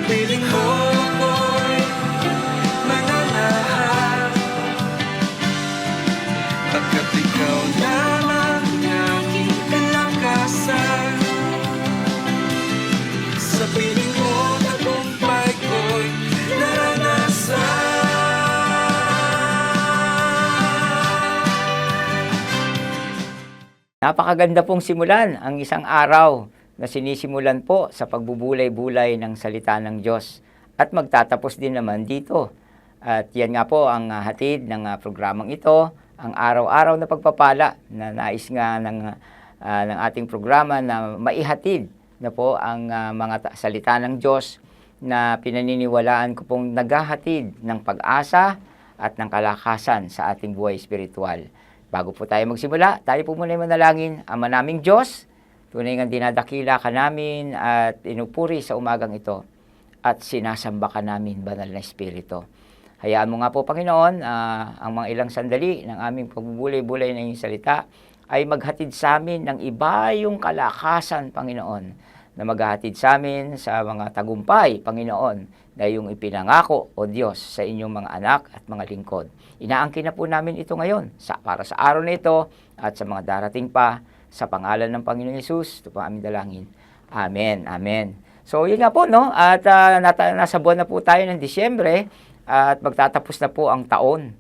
Piling mo ako'y mananahan, pagkat ikaw lamang ang aking kalakasan. Sa piling mo tagumpay ko'y naranasan. Napakaganda pong simulan ang isang araw na sinisimulan po sa pagbubulay-bulay ng salita ng Diyos. At magtatapos din naman dito. At yan nga po ang hatid ng programang ito, ang araw-araw na pagpapala na nais nga ng ating programa na maihatid na po ang mga salita ng Diyos na pinaniniwalaan ko pong naghahatid ng pag-asa at ng kalakasan sa ating buhay espiritual. Bago po tayo magsimula, tayo po muna manalangin. Ama naming Diyos, tunay nga dinadakila ka namin at inupuri sa umagang ito at sinasamba ka namin, Banal na Espiritu. Hayaan mo nga po, Panginoon, ang mga ilang sandali ng aming pagbubulay-bulay ng iyong salita ay maghatid sa amin ng iba yung kalakasan, Panginoon, na maghatid sa amin sa mga tagumpay, Panginoon, na yung ipinangako, O Diyos, sa inyong mga anak at mga lingkod. Inaangkin na po namin ito ngayon para sa araw na ito at sa mga darating pa, sa pangalan ng Panginoon Hesus. Ito po aming dalangin. Amen. Amen. So, yun nga po, no? At nasa buwan na po tayo ng Disyembre at magtatapos na po ang taon.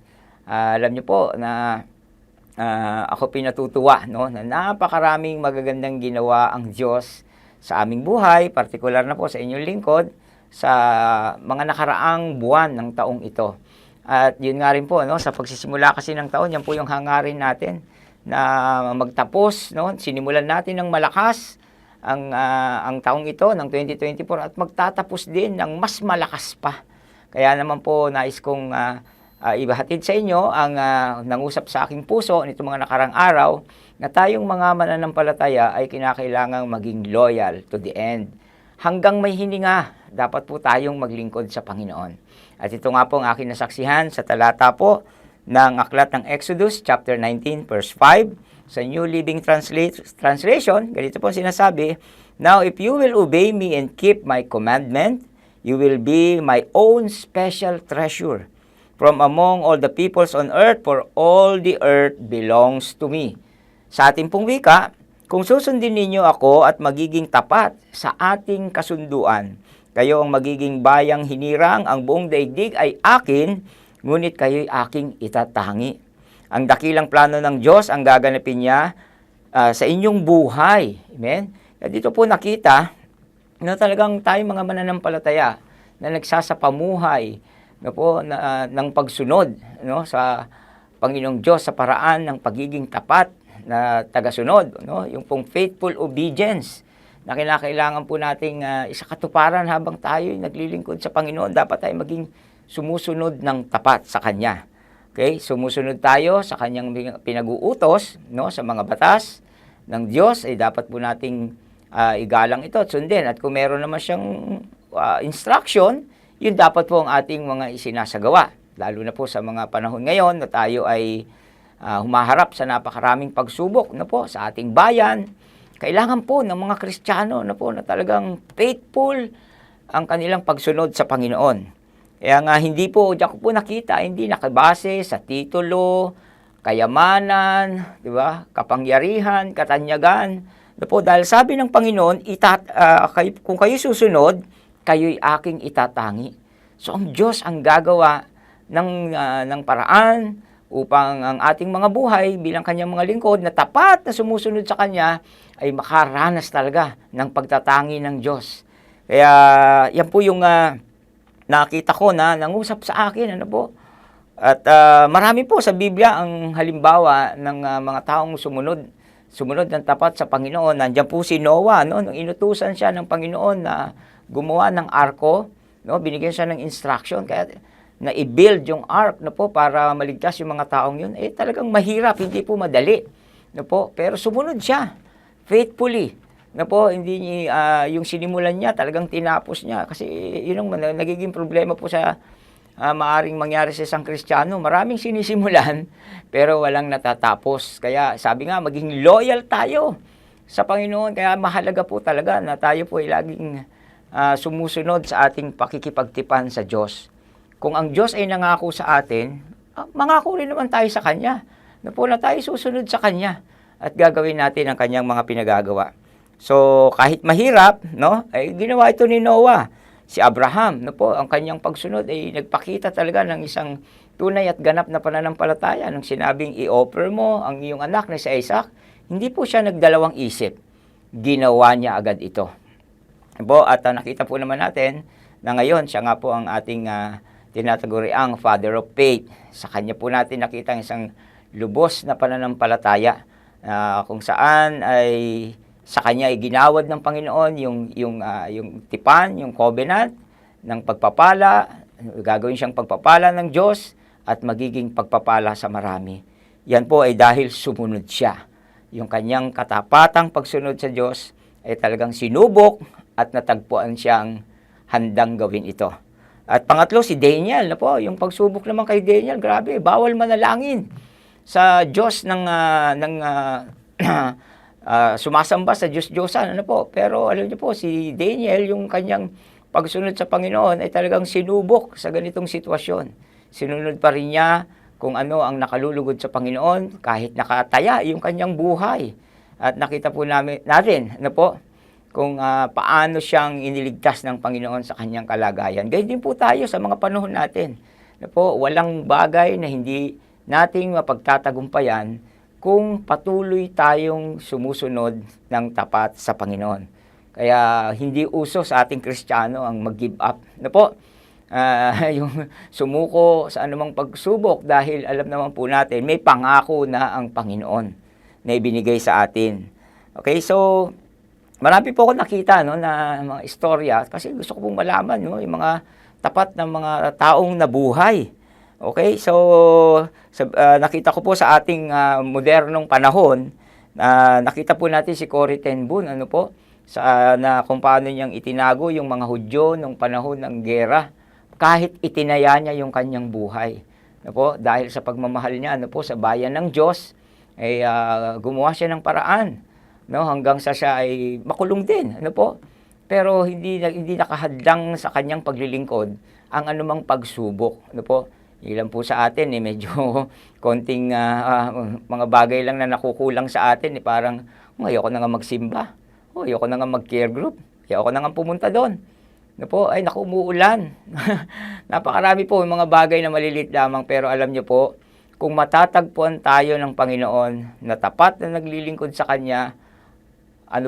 Alam niyo po na ako pinatutuwa, no? Na napakaraming magagandang ginawa ang Diyos sa aming buhay, partikular na po sa inyong lingkod, sa mga nakaraang buwan ng taong ito. At yun nga rin po, no, sa pagsisimula kasi ng taon, yan po yung hangarin natin na magtapos, no. Sinimulan natin ng malakas ang taong ito ng 2024 at magtatapos din ng mas malakas pa. Kaya naman po nais kong ibahatid sa inyo ang nangusap sa aking puso nito mga nakarang araw na tayong mga mananampalataya ay kinakailangang maging loyal to the end. Hanggang may hininga, dapat po tayong maglingkod sa Panginoon. At ito nga po ang aking nasaksihan sa talata po ng aklat ng Exodus chapter 19 verse 5 sa New Living Translation. Ganito po sinasabi, "Now if you will obey me and keep my commandment, you will be my own special treasure from among all the peoples on earth, for all the earth belongs to me." Sa ating pong wika, kung susundin ninyo ako at magiging tapat sa ating kasunduan, kayo ang magiging bayang hinirang, ang buong daigdig ay akin, ngunit kayo'y aking itatangi. Ang dakilang plano ng Diyos ang gaganapin niya sa inyong buhay. Amen? At dito po nakita na talagang tayong mga mananampalataya na nagsasapamuhay ng pagsunod, no, sa Panginoong Diyos sa paraan ng pagiging tapat na tagasunod, no? Yung pong faithful obedience na kinakailangan po nating isakatuparan habang tayo naglilingkod sa Panginoon. Dapat tayo maging sumusunod ng tapat sa Kanya. Okay? Sumusunod tayo sa Kanyang pinag-uutos, no? Sa mga batas ng Diyos ay dapat po nating igalang ito at sundin. At kung meron naman siyang instruction, yun dapat po ang ating mga isinasagawa. Lalo na po sa mga panahon ngayon na tayo ay humaharap sa napakaraming pagsubok na po sa ating bayan. Kailangan po ng mga Kristiyano na po na talagang faithful ang kanilang pagsunod sa Panginoon. Kaya nga hindi po, diyan ko po nakita, hindi nakabase sa titulo, kayamanan, di ba? Kapangyarihan, katanyagan. Na po, dahil sabi ng Panginoon, kung kayo susunod, kayo'y aking itatangi. So ang Diyos ang gagawa ng paraan upang ang ating mga buhay bilang Kanyang mga lingkod na tapat na sumusunod sa Kanya ay makaranas talaga ng pagtatangi ng Diyos. Kaya yan po yung nakita ko na nangusap sa akin. Ano po? At marami po sa Biblia ang halimbawa ng mga taong sumunod ng tapat sa Panginoon. Nandiyan po si Noah, no? Nung inutusan siya ng Panginoon na gumawa ng arko, no? Binigyan siya ng instruction. Kaya na i-build yung ark na po para maligtas yung mga taong yun, talagang mahirap, hindi po madali. Na po, pero sumunod siya faithfully. Na po, hindi yung sinimulan niya, talagang tinapos niya. Kasi yun ang nagiging problema po sa maaring mangyari sa isang Kristiyano. Maraming sinisimulan, pero walang natatapos. Kaya sabi nga, maging loyal tayo sa Panginoon. Kaya mahalaga po talaga na tayo po ay laging sumusunod sa ating pakikipagtipan sa Diyos. Kung ang Diyos ay nangako sa atin, mangako rin naman tayo sa Kanya. Na tayo susunod sa Kanya at gagawin natin ang Kanyang mga pinagagawa. So, kahit mahirap, no, ay ginawa ito ni Noah. Si Abraham, ang kanyang pagsunod ay nagpakita talaga ng isang tunay at ganap na pananampalataya. Nung sinabing i-offer mo ang iyong anak na si Isaac, hindi po siya nagdalawang isip. Ginawa niya agad ito. At nakita po naman natin na ngayon, siya nga po ang ating tinataguriang Father of Faith. Sa kanya po natin nakita ang isang lubos na pananampalataya kung saan ay sa kanya ay ginawad ng Panginoon yung tipan, yung covenant ng pagpapala, gagawin siyang pagpapala ng Diyos at magiging pagpapala sa marami. Yan po ay dahil sumunod siya. Yung kanyang katapatang pagsunod sa Diyos ay talagang sinubok at natagpuan siyang handang gawin ito. At pangatlo, si Daniel, yung pagsubok naman kay Daniel, grabe, bawal manalangin sa Diyos ng sumasamba sa Diyos-Diyosan, Pero alam niyo po, si Daniel, yung kanyang pagsunod sa Panginoon ay talagang sinubok sa ganitong sitwasyon. Sinunod pa rin niya kung ano ang nakalulugod sa Panginoon kahit nakataya yung kanyang buhay. At nakita po natin, kung paano siyang iniligtas ng Panginoon sa kanyang kalagayan. Ganyan din po tayo sa mga panahon natin. Walang bagay na hindi nating mapagtatagumpayan kung patuloy tayong sumusunod ng tapat sa Panginoon. Kaya hindi uso sa ating Kristiyano ang mag-give up. Yung sumuko sa anumang pagsubok dahil alam naman po natin may pangako na ang Panginoon na ibinigay sa atin. Okay, so marami po ako nakita na mga istorya kasi gusto ko pong malaman yung mga tapat ng mga taong nabuhay. Okay, so nakita ko po sa ating modernong panahon, nakita po natin si Corrie ten Boom, na kung paano niyang itinago yung mga Hudyo nung panahon ng gera, kahit itinaya niya yung kanyang buhay. Dahil sa pagmamahal niya sa bayan ng Diyos, ay gumawa siya ng paraan, hanggang sa siya ay makulong din, Pero hindi nakahadlang sa kanyang paglilingkod ang anumang pagsubok, Ilan po sa atin, medyo konting mga bagay lang na nakukulang sa atin. Parang, ayoko na nga magsimba. Ayoko na nga mag-care group. Ayoko na nga pumunta doon. Ay, naku, umuulan. Napakarami po yung mga bagay na malilit lamang. Pero alam niyo po, kung matatagpuan tayo ng Panginoon na tapat na naglilingkod sa Kanya, ano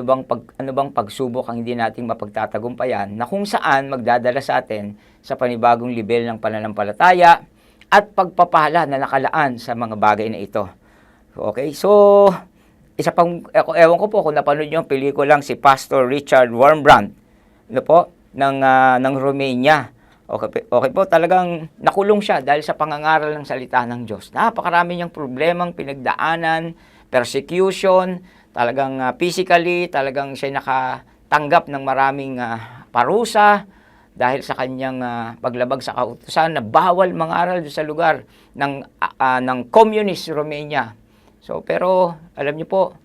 bang pagsubok ang hindi nating mapagtatagumpayan na kung saan magdadala sa atin sa panibagong level ng pananampalataya at pagpapala na nakalaan sa mga bagay na ito. Okay, so isa pang, ewan ko po kung napanood niyo ang pelikulang si Pastor Richard Wurmbrand, ng Romania. Okay po, talagang nakulong siya dahil sa pangangaral ng salita ng Diyos. Napakarami niyang problemang pinagdaanan, persecution, talagang physically, talagang siya nakatanggap ng maraming parusa, dahil sa kanyang paglabag sa kautusan na bawal mangaral sa lugar ng communist Romania. So, pero alam niyo po,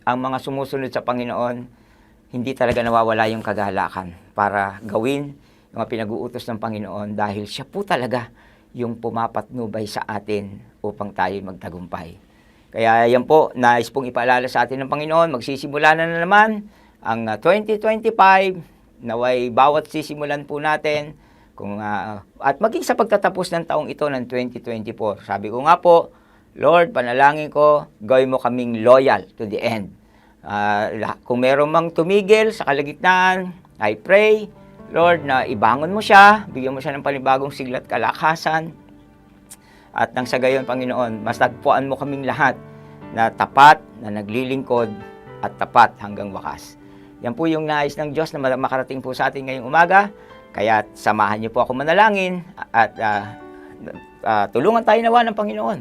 ang mga sumusunod sa Panginoon, hindi talaga nawawala yung kagalakan para gawin yung mga pinag-uutos ng Panginoon dahil siya po talaga yung pumapatnubay sa atin upang tayo magtagumpay. Kaya yan po, nais pong ipaalala sa atin ng Panginoon, magsisimula na naman ang 2025, naway bawat sisimulan po natin at maging sa pagtatapos ng taong ito ng 2024. Sabi ko nga po, Lord, panalangin ko, gawin mo kaming loyal to the end. Kung meron mang tumigil sa kalagitnaan, I pray, Lord, na ibangon mo siya, bigyan mo siya ng panibagong sigla at kalakasan. At nang sa gayon, Panginoon, mas tagpuan mo kaming lahat na tapat, na naglilingkod at tapat hanggang wakas. Yan po yung nais ng Diyos na makarating po sa atin ngayong umaga. Kaya samahan niyo po ako manalangin at tulungan tayo nawa ng Panginoon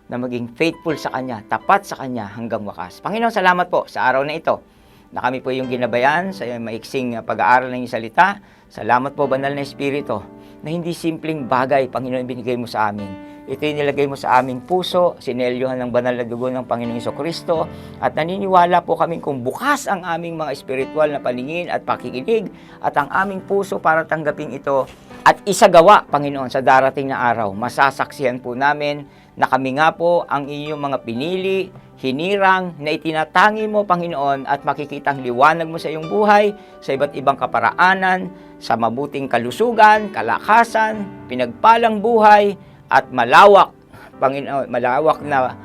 na maging faithful sa Kanya, tapat sa Kanya hanggang wakas. Panginoon, salamat po sa araw na ito na kami po yung ginabayan sa maiksing pag-aaral ng iyong salita. Salamat po, Banal na Espiritu, na hindi simpleng bagay, Panginoon, binigay mo sa amin. Ito'y nilagay mo sa aming puso, sinelyohan ng banal na dugo ng Panginoong Jesucristo, at naniniwala po kami kung bukas ang aming mga espiritual na paningin at pakikinig at ang aming puso para tanggapin ito at isagawa, Panginoon, sa darating na araw. Masasaksihan po namin na kami nga po ang inyong mga pinili, hinirang, na itinatangi mo, Panginoon, at makikitang liwanag mo sa iyong buhay, sa iba't ibang kaparaanan, sa mabuting kalusugan, kalakasan, pinagpalang buhay, at malawak, Panginoon, malawak na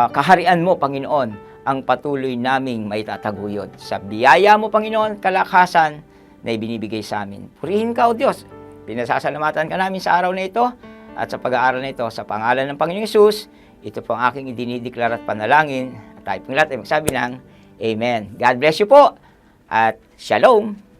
kaharian mo, Panginoon, ang patuloy naming maitataguyod. Sa biyaya mo, Panginoon, kalakasan na ibinibigay sa amin. Purihin ka, O Diyos. Pinasasalamatan ka namin sa araw na ito at sa pag-aaral na ito. Sa pangalan ng Panginoong Hesus, ito po ang aking idinideklara at panalangin. At tayo pong lahat ay magsabi ng Amen. God bless you po at Shalom!